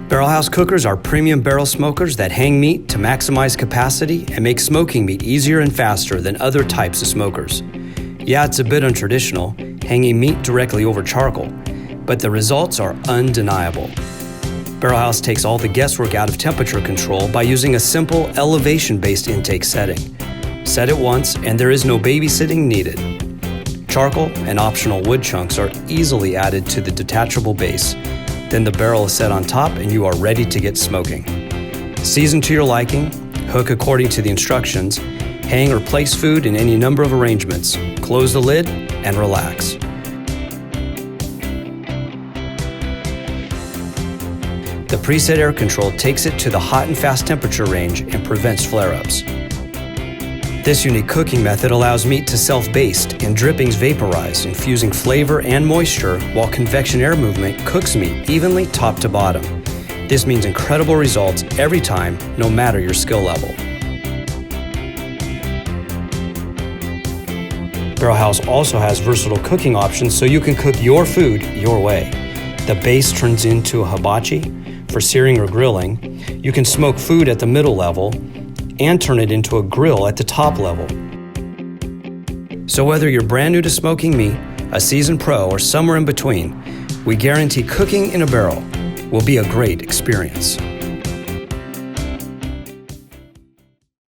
Barrel House cookers are premium barrel smokers that hang meat to maximize capacity and make smoking meat easier and faster than other types of smokers. Yeah, it's a bit untraditional, hanging meat directly over charcoal, but the results are undeniable. Barrel House takes all the guesswork out of temperature control by using a simple elevation-based intake setting. Set it once and there is no babysitting needed. Charcoal and optional wood chunks are easily added to the detachable base. Then the barrel is set on top and you are ready to get smoking. Season to your liking, hook according to the instructions, hang or place food in any number of arrangements, close the lid, and relax. The preset air control takes it to the hot and fast temperature range and prevents flare-ups. This unique cooking method allows meat to self-baste and drippings vaporize, infusing flavor and moisture, while convection air movement cooks meat evenly top to bottom. This means incredible results every time, no matter your skill level. Barrel House also has versatile cooking options so you can cook your food your way. The base turns into a hibachi for searing or grilling. You can smoke food at the middle level and turn it into a grill at the top level. So whether you're brand new to smoking meat, a seasoned pro, or somewhere in between, we guarantee cooking in a barrel will be a great experience.